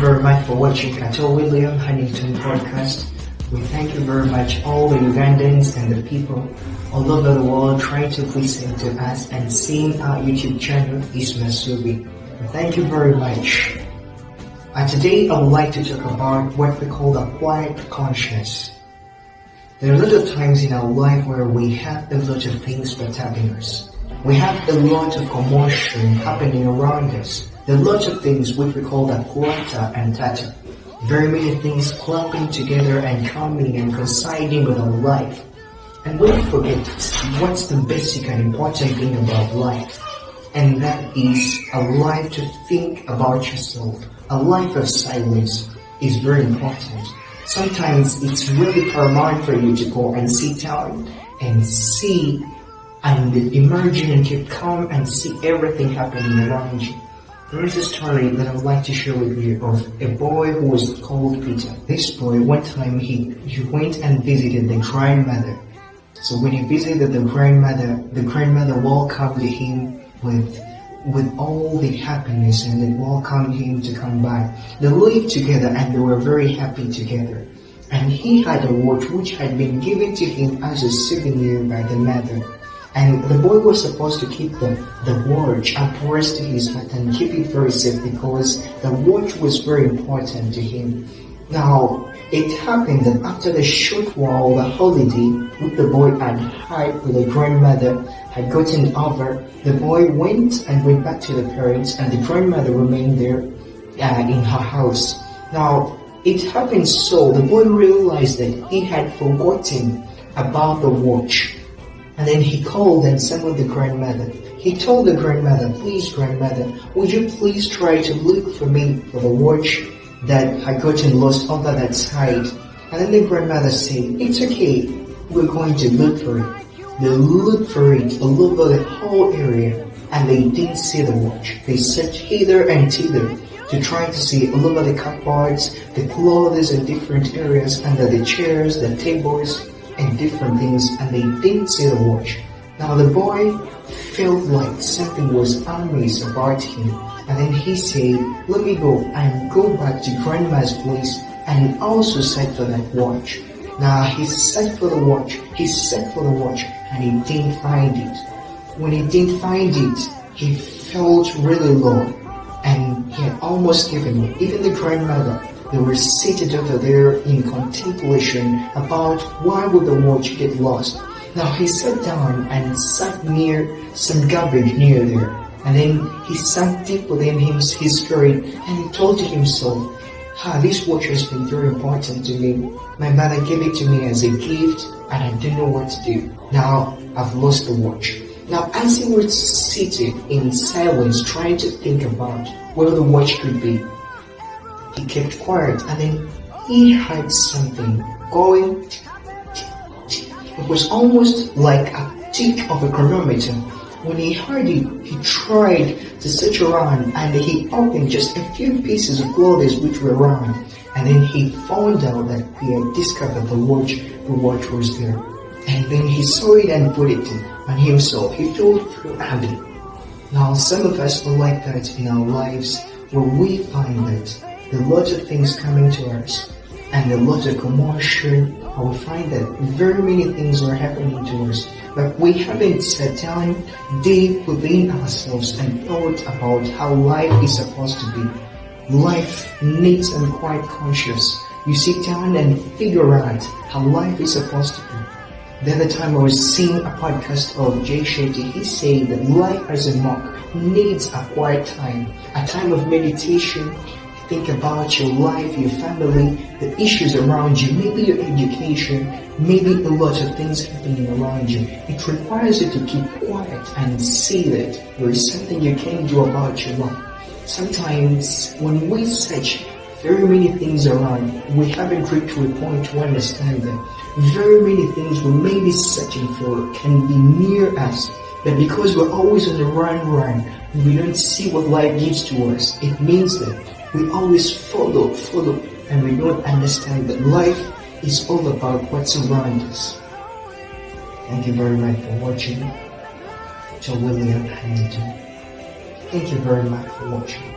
very much for watching Kato William Huntington podcast. We thank you very much all the Ugandans and the people all over the world trying to listen to us and seeing our YouTube channel is Masubi. Thank you very much. Today I would like to talk about what we call the quiet conscience. There are a lot of times in our life where we have a lot of things perturbing us. We have a lot of commotion happening around us. There are lots of things which we call the clutter and tatter. Very many things clumping together and coming and coinciding with our life. And we forget what's the basic and important thing about life. And that is a life to think about yourself. A life of silence is very important. Sometimes it's really paramount for you to go and sit down and see and imagine and keep calm and see everything happening around you. There is a story that I would like to share with you of a boy who was called Peter. This boy, one time he went and visited the grandmother. So when he visited the grandmother welcomed him with all the happiness and they welcomed him to come back. They lived together and they were very happy together. And he had a watch which had been given to him as a souvenir by the mother. And the boy was supposed to keep the watch upwards to his heart and keep it very safe because the watch was very important to him. Now, it happened that after the short while, the holiday which the boy had with the grandmother had gotten over, the boy went back to the parents and the grandmother remained there in her house. Now, it happened so the boy realized that he had forgotten about the watch. And then he called and summoned the grandmother. He told the grandmother, "Please, grandmother, would you please try to look for me for the watch that had gotten lost over that side?" And then the grandmother said, "It's okay, we're going to look for it." They looked for it all over the whole area and they didn't see the watch. They searched hither and thither to try to see all over the cupboards, the clothes in different areas, under the chairs, the tables, and different things, and they didn't see the watch. Now the boy felt like something was amiss about him, and then he said, "Let me go and go back to grandma's place and also search for that watch." Now he searched for the watch, and he didn't find it. When he didn't find it, he felt really low, and he had almost given up. Even the grandmother, they were seated over there in contemplation about why would the watch get lost. Now he sat down and sat near some garbage near there. And then he sank deep within his spirit and he told to himself, this watch has been very important to me. My mother gave it to me as a gift and I don't know what to do. Now I've lost the watch. Now as he was seated in silence trying to think about where the watch could be, he kept quiet and then he heard something going. It was almost like a tick of a chronometer. When he heard it, he tried to search around and he opened just a few pieces of clothes which were around, and then he found out that he had discovered the watch was there. And then he saw it and put it on himself. He felt happy. Now some of us are like that in our lives where we find that there are lots of things coming to us and a lot of commotion, and we find that very many things are happening to us, but we haven't sat down deep within ourselves and thought about how life is supposed to be. Life needs some quiet conscious. You sit down and figure out how life is supposed to be. The other time I was seeing a podcast of Jay Shetty. He said that life as a monk needs a quiet time, a time of meditation. Think about your life, your family, the issues around you, maybe your education, maybe a lot of things happening around you. It requires you to keep quiet and see that there is something you can do about your life. Sometimes when we search very many things around, we haven't reached to a point to understand that very many things we may be searching for can be near us, but because we're always on the run, we don't see what life gives to us. It means that we always follow, and we don't understand that life is all about what's around us. Thank you very much for watching. To William Hamilton. Thank you very much for watching.